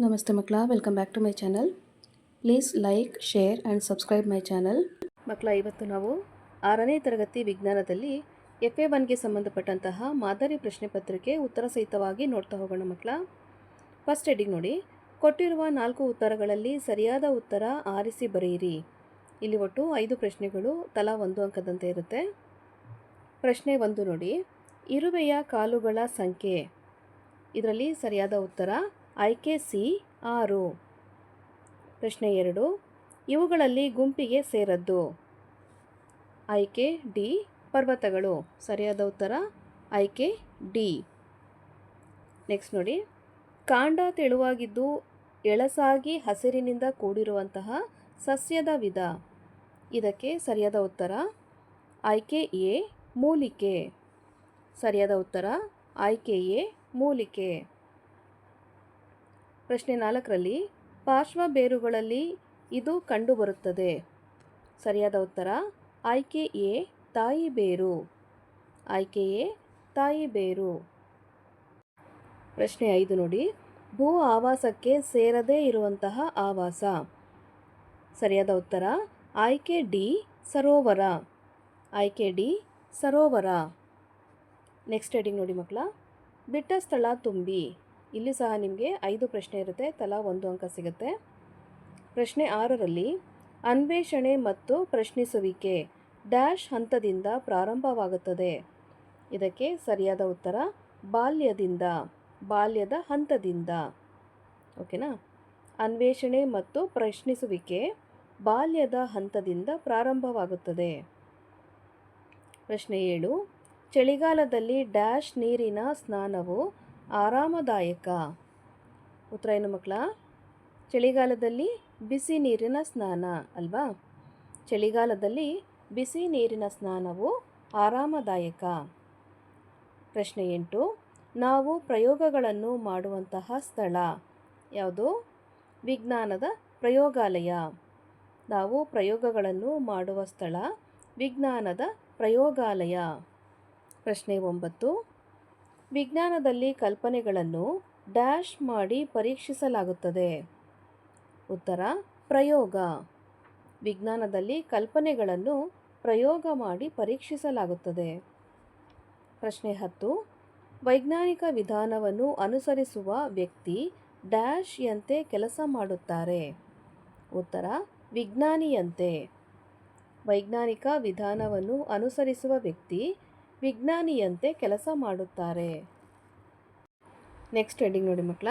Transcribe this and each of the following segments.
ನಮಸ್ತೆ ಮಕ್ಕಳ, welcome back to my channel. Please like, share and subscribe my channel. ಮಕ್ಕಳ, ಇವತ್ತು ನಾವು 6ನೇ ತರಗತಿ ವಿಜ್ಞಾನದಲ್ಲಿ FA1ಗೆ ಸಂಬಂಧಪಟ್ಟಂತಹ ಮಾದರಿ ಪ್ರಶ್ನೆ ಪತ್ರಿಕೆ ಉತ್ತರ ಸಹಿತವಾಗಿ ನೋಡ್ತಾ ಹೋಗೋಣ ಮಕ್ಕಳ. ಫಸ್ಟ್ ಹೆಡ್ಡಿಂಗ್ ನೋಡಿ, ಕೊಟ್ಟಿರುವ 4 ಉತ್ತರಗಳಲ್ಲಿ ಸರಿಯಾದ ಉತ್ತರ ಆರಿಸಿ ಬರೆಯಿರಿ. ಇಲ್ಲಿ ಒಟ್ಟು 5 ಪ್ರಶ್ನೆಗಳು, ತಲಾ 1 ಅಂಕದಂತೆ ಇರುತ್ತೆ. ಪ್ರಶ್ನೆ 1 ನೋಡಿ, ಇರುವೆಯ ಕಾಲುಗಳ ಸಂಖ್ಯೆ. ಇದರಲ್ಲಿ ಸರಿಯಾದ ಉತ್ತರ ಆಯ್ಕೆ ಸಿ 6. ಪ್ರಶ್ನೆ 2, ಇವುಗಳಲ್ಲಿ ಗುಂಪಿಗೆ ಸೇರದ್ದು. ಆಯ್ಕೆ ಡಿ ಪರ್ವತಗಳು. ಸರಿಯಾದ ಉತ್ತರ ಆಯ್ಕೆ ಡಿ. ನೆಕ್ಸ್ಟ್ ನೋಡಿ, ಕಾಂಡ ತೆಳುವಾಗಿದ್ದು ಎಳಸಾಗಿ ಹಸಿರಿನಿಂದ ಕೂಡಿರುವಂತಹ ಸಸ್ಯದ ವಿಧ. ಇದಕ್ಕೆ ಸರಿಯಾದ ಉತ್ತರ ಆಯ್ಕೆ ಎ ಮೂಲಿಕೆ. ಸರಿಯಾದ ಉತ್ತರ ಆಯ್ಕೆ ಎ ಮೂಲಿಕೆ. ಪ್ರಶ್ನೆ 4ರಲ್ಲಿ ಪಾರ್ಶ್ವ ಬೇರುಗಳಲ್ಲಿ ಇದು ಕಂಡುಬರುತ್ತದೆ. ಸರಿಯಾದ ಉತ್ತರ ಆಯ್ಕೆ ಎ ತಾಯಿ ಬೇರು. ಆಯ್ಕೆ ಎ ತಾಯಿ ಬೇರು. ಪ್ರಶ್ನೆ 5 ನೋಡಿ, ಭೂ ಆವಾಸಕ್ಕೆ ಸೇರದೇ ಇರುವಂತಹ ಆವಾಸ. ಸರಿಯಾದ ಉತ್ತರ ಆಯ್ಕೆ ಡಿ ಸರೋವರ. ಆಯ್ಕೆ ಡಿ ಸರೋವರ. ನೆಕ್ಸ್ಟ್ ಹೆಡಿಂಗ್ ನೋಡಿ ಮಕ್ಕಳ, ಬಿಟ್ಟ ಸ್ಥಳ ತುಂಬಿ. ಇಲ್ಲಿ ಸಹ ನಿಮಗೆ 5 ಪ್ರಶ್ನೆ ಇರುತ್ತೆ, ತಲಾ 1 ಅಂಕ ಸಿಗುತ್ತೆ. ಪ್ರಶ್ನೆ 6ರಲ್ಲಿ ಅನ್ವೇಷಣೆ ಮತ್ತು ಪ್ರಶ್ನಿಸುವಿಕೆ ಡ್ಯಾಶ್ ಹಂತದಿಂದ ಪ್ರಾರಂಭವಾಗುತ್ತದೆ. ಇದಕ್ಕೆ ಸರಿಯಾದ ಉತ್ತರ ಬಾಲ್ಯದಿಂದ, ಬಾಲ್ಯದ ಹಂತದಿಂದ. ಓಕೆನಾ? ಅನ್ವೇಷಣೆ ಮತ್ತು ಪ್ರಶ್ನಿಸುವಿಕೆ ಬಾಲ್ಯದ ಹಂತದಿಂದ ಪ್ರಾರಂಭವಾಗುತ್ತದೆ. ಪ್ರಶ್ನೆ 7, ಚಳಿಗಾಲದಲ್ಲಿ ಡ್ಯಾಶ್ ನೀರಿನ ಸ್ನಾನವು ಆರಾಮದಾಯಕ. ಉತ್ತರ ಏನು ಮಕ್ಕಳ? ಚಳಿಗಾಲದಲ್ಲಿ ಬಿಸಿ ನೀರಿನ ಸ್ನಾನ ಅಲ್ವಾ? ಚಳಿಗಾಲದಲ್ಲಿ ಬಿಸಿ ನೀರಿನ ಸ್ನಾನವು ಆರಾಮದಾಯಕ. ಪ್ರಶ್ನೆ 8, ನಾವು ಪ್ರಯೋಗಗಳನ್ನು ಮಾಡುವಂತಹ ಸ್ಥಳ ಯಾವುದು? ವಿಜ್ಞಾನದ ಪ್ರಯೋಗಾಲಯ. ನಾವು ಪ್ರಯೋಗಗಳನ್ನು ಮಾಡುವ ಸ್ಥಳ ವಿಜ್ಞಾನದ ಪ್ರಯೋಗಾಲಯ. ಪ್ರಶ್ನೆ 9, ವಿಜ್ಞಾನದಲ್ಲಿ ಕಲ್ಪನೆಗಳನ್ನು ಡ್ಯಾಶ್ ಮಾಡಿ ಪರೀಕ್ಷಿಸಲಾಗುತ್ತದೆ. ಉತ್ತರ ಪ್ರಯೋಗ. ವಿಜ್ಞಾನದಲ್ಲಿ ಕಲ್ಪನೆಗಳನ್ನು ಪ್ರಯೋಗ ಮಾಡಿ ಪರೀಕ್ಷಿಸಲಾಗುತ್ತದೆ. ಪ್ರಶ್ನೆ 10, ವೈಜ್ಞಾನಿಕ ವಿಧಾನವನ್ನು ಅನುಸರಿಸುವ ವ್ಯಕ್ತಿ ಡ್ಯಾಶ್ ಯಂತೆ ಕೆಲಸ ಮಾಡುತ್ತಾರೆ. ಉತ್ತರ ವಿಜ್ಞಾನಿಯಂತೆ. ವೈಜ್ಞಾನಿಕ ವಿಧಾನವನ್ನು ಅನುಸರಿಸುವ ವ್ಯಕ್ತಿ ವಿಜ್ಞಾನಿಯಂತೆ ಕೆಲಸ ಮಾಡುತ್ತಾರೆ. ನೆಕ್ಸ್ಟ್ ಹೆಡ್ಡಿಂಗ್ ನೋಡಿ ಮಕ್ಕಳ,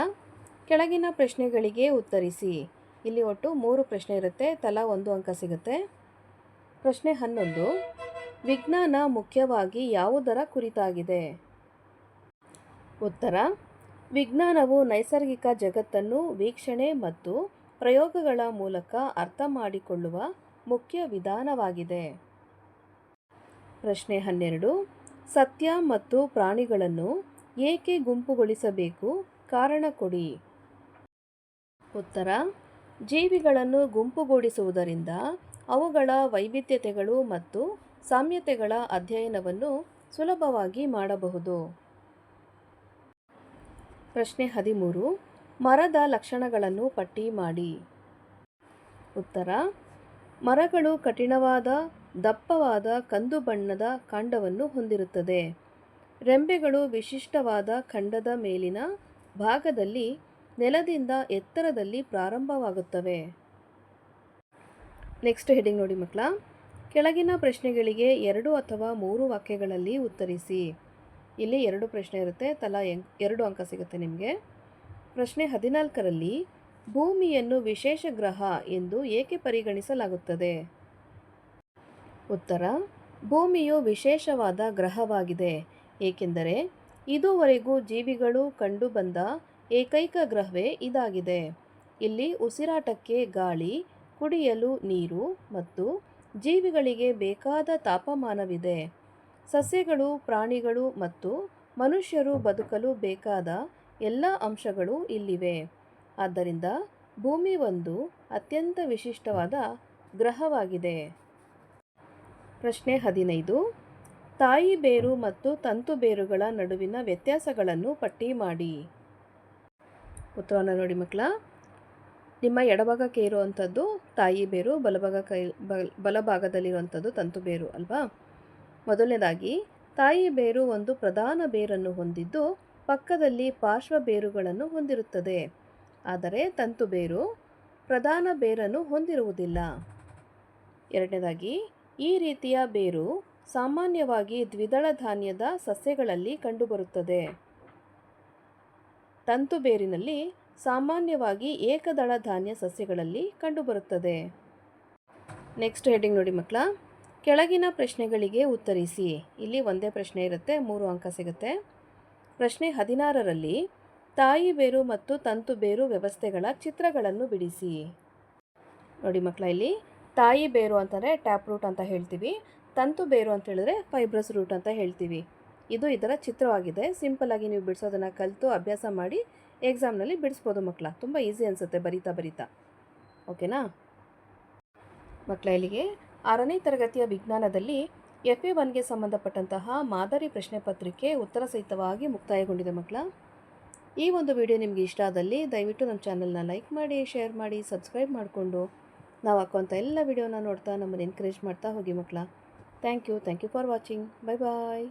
ಕೆಳಗಿನ ಪ್ರಶ್ನೆಗಳಿಗೆ ಉತ್ತರಿಸಿ. ಇಲ್ಲಿ ಒಟ್ಟು 3 ಪ್ರಶ್ನೆ ಇರುತ್ತೆ, ತಲಾ 1 ಅಂಕ ಸಿಗುತ್ತೆ. ಪ್ರಶ್ನೆ 11, ವಿಜ್ಞಾನ ಮುಖ್ಯವಾಗಿ ಯಾವುದರ ಕುರಿತಾಗಿದೆ? ಉತ್ತರ ವಿಜ್ಞಾನವು ನೈಸರ್ಗಿಕ ಜಗತ್ತನ್ನು ವೀಕ್ಷಣೆ ಮತ್ತು ಪ್ರಯೋಗಗಳ ಮೂಲಕ ಅರ್ಥ ಮಾಡಿಕೊಳ್ಳುವ ಮುಖ್ಯ ವಿಧಾನವಾಗಿದೆ. ಪ್ರಶ್ನೆ 12, ಸತ್ಯ ಮತ್ತು ಪ್ರಾಣಿಗಳನ್ನು ಏಕೆ ಗುಂಪುಗೊಳಿಸಬೇಕು? ಕಾರಣ ಕೊಡಿ. ಉತ್ತರ ಜೀವಿಗಳನ್ನು ಗುಂಪುಗೂಡಿಸುವುದರಿಂದ ಅವುಗಳ ವೈವಿಧ್ಯತೆಗಳು ಮತ್ತು ಸಾಮ್ಯತೆಗಳ ಅಧ್ಯಯನವನ್ನು ಸುಲಭವಾಗಿ ಮಾಡಬಹುದು. ಪ್ರಶ್ನೆ 13, ಮರದ ಲಕ್ಷಣಗಳನ್ನು ಪಟ್ಟಿ ಮಾಡಿ. ಉತ್ತರ ಮರಗಳು ಕಠಿಣವಾದ ದಪ್ಪವಾದ ಕಂದು ಬಣ್ಣದ ಕಾಂಡವನ್ನು ಹೊಂದಿರುತ್ತದೆ. ರೆಂಬೆಗಳು ವಿಶಿಷ್ಟವಾದ ಖಂಡದ ಮೇಲಿನ ಭಾಗದಲ್ಲಿ ನೆಲದಿಂದ ಎತ್ತರದಲ್ಲಿ ಪ್ರಾರಂಭವಾಗುತ್ತವೆ. ನೆಕ್ಸ್ಟ್ ಹೆಡಿಂಗ್ ನೋಡಿ ಮಕ್ಕಳ, ಕೆಳಗಿನ ಪ್ರಶ್ನೆಗಳಿಗೆ 2 ಅಥವಾ 3 ವಾಕ್ಯಗಳಲ್ಲಿ ಉತ್ತರಿಸಿ. ಇಲ್ಲಿ 2 ಪ್ರಶ್ನೆ ಇರುತ್ತೆ, ತಲಾ 2 ಅಂಕ ಸಿಗುತ್ತೆ ನಿಮಗೆ. ಪ್ರಶ್ನೆ 14ರಲ್ಲಿ ಭೂಮಿಯನ್ನು ವಿಶೇಷ ಗ್ರಹ ಎಂದು ಏಕೆ ಪರಿಗಣಿಸಲಾಗುತ್ತದೆ? ಉತ್ತರ ಭೂಮಿಯು ವಿಶೇಷವಾದ ಗ್ರಹವಾಗಿದೆ, ಏಕೆಂದರೆ ಇದುವರೆಗೂ ಜೀವಿಗಳು ಕಂಡುಬಂದ ಏಕೈಕ ಗ್ರಹವೇ ಇದಾಗಿದೆ. ಇಲ್ಲಿ ಉಸಿರಾಟಕ್ಕೆ ಗಾಳಿ, ಕುಡಿಯಲು ನೀರು ಮತ್ತು ಜೀವಿಗಳಿಗೆ ಬೇಕಾದ ತಾಪಮಾನವಿದೆ. ಸಸ್ಯಗಳು, ಪ್ರಾಣಿಗಳು ಮತ್ತು ಮನುಷ್ಯರು ಬದುಕಲು ಬೇಕಾದ ಎಲ್ಲ ಅಂಶಗಳು ಇಲ್ಲಿವೆ. ಆದ್ದರಿಂದ ಭೂಮಿ ಒಂದು ಅತ್ಯಂತ ವಿಶಿಷ್ಟವಾದ ಗ್ರಹವಾಗಿದೆ. ಪ್ರಶ್ನೆ 15, ತಾಯಿ ಬೇರು ಮತ್ತು ತಂತು ಬೇರುಗಳ ನಡುವಿನ ವ್ಯತ್ಯಾಸಗಳನ್ನು ಪಟ್ಟಿ ಮಾಡಿ. ಉತ್ತರವನ್ನು ನೋಡಿ ಮಕ್ಕಳ. ನಿಮ್ಮ ಎಡಭಾಗಕ್ಕೆ ಇರುವಂಥದ್ದು ತಾಯಿ ಬೇರು, ಬಲಭಾಗದಲ್ಲಿರುವಂಥದ್ದು ತಂತು ಬೇರು ಅಲ್ವಾ. ಮೊದಲನೇದಾಗಿ ತಾಯಿ ಬೇರು ಒಂದು ಪ್ರಧಾನ ಬೇರನ್ನು ಹೊಂದಿದ್ದು ಪಕ್ಕದಲ್ಲಿ ಪಾರ್ಶ್ವ ಬೇರುಗಳನ್ನು ಹೊಂದಿರುತ್ತದೆ. ಆದರೆ ತಂತು ಬೇರು ಪ್ರಧಾನ ಬೇರನ್ನು ಹೊಂದಿರುವುದಿಲ್ಲ. ಎರಡನೇದಾಗಿ ಈ ರೀತಿಯ ಬೇರು ಸಾಮಾನ್ಯವಾಗಿ ದ್ವಿದಳ ಧಾನ್ಯದ ಸಸ್ಯಗಳಲ್ಲಿ ಕಂಡುಬರುತ್ತದೆ. ತಂತು ಬೇರಿನಲ್ಲಿ ಸಾಮಾನ್ಯವಾಗಿ ಏಕದಳ ಧಾನ್ಯ ಸಸ್ಯಗಳಲ್ಲಿ ಕಂಡುಬರುತ್ತದೆ. ನೆಕ್ಸ್ಟ್ ಹೆಡ್ಡಿಂಗ್ ನೋಡಿ ಮಕ್ಕಳ. ಕೆಳಗಿನ ಪ್ರಶ್ನೆಗಳಿಗೆ ಉತ್ತರಿಸಿ. ಇಲ್ಲಿ ಒಂದೇ ಪ್ರಶ್ನೆ ಇರುತ್ತೆ, 3 ಅಂಕ ಸಿಗುತ್ತೆ. ಪ್ರಶ್ನೆ 16ರಲ್ಲಿ ತಾಯಿ ಬೇರು ಮತ್ತು ತಂತು ಬೇರು ವ್ಯವಸ್ಥೆಗಳ ಚಿತ್ರಗಳನ್ನು ಬಿಡಿಸಿ. ನೋಡಿ ಮಕ್ಕಳ, ಇಲ್ಲಿ ತಾಯಿ ಬೇರು ಅಂತಂದರೆ ಟ್ಯಾಪ್ ರೂಟ್ ಅಂತ ಹೇಳ್ತೀವಿ, ತಂತು ಬೇರು ಅಂತ ಹೇಳಿದ್ರೆ ಫೈಬ್ರಸ್ ರೂಟ್ ಅಂತ ಹೇಳ್ತೀವಿ. ಇದು ಇದರ ಚಿತ್ರವಾಗಿದೆ. ಸಿಂಪಲ್ಲಾಗಿ ನೀವು ಬಿಡಿಸೋದನ್ನು ಕಲಿತು ಅಭ್ಯಾಸ ಮಾಡಿ ಎಕ್ಸಾಮ್ನಲ್ಲಿ ಬಿಡಿಸ್ಬೋದು ಮಕ್ಕಳ. ತುಂಬ ಈಸಿ ಅನಿಸುತ್ತೆ ಬರಿತಾ. ಓಕೆನಾ ಮಕ್ಕಳ. ಇಲ್ಲಿಗೆ 6ನೇ ತರಗತಿಯ ವಿಜ್ಞಾನದಲ್ಲಿ FA1ಗೆ ಸಂಬಂಧಪಟ್ಟಂತಹ ಮಾದರಿ ಪ್ರಶ್ನೆ ಪತ್ರಿಕೆ ಉತ್ತರ ಸಹಿತವಾಗಿ ಮುಕ್ತಾಯಗೊಂಡಿದೆ ಮಕ್ಕಳ. ಈ ಒಂದು ವಿಡಿಯೋ ನಿಮಗೆ ಇಷ್ಟ ಆದಲ್ಲಿ ದಯವಿಟ್ಟು ನಮ್ಮ ಚಾನಲ್ನ ಲೈಕ್ ಮಾಡಿ, ಶೇರ್ ಮಾಡಿ, ಸಬ್ಸ್ಕ್ರೈಬ್ ಮಾಡಿಕೊಂಡು ನಾವು ಹಾಕುವಂಥ ಎಲ್ಲ ವಿಡಿಯೋನ ನೋಡ್ತಾ ನಮ್ಮನ್ನು ಎನ್ಕರೇಜ್ ಮಾಡ್ತಾ ಹೋಗಿ ಮಕ್ಕಳ. Thank you for watching. Bye.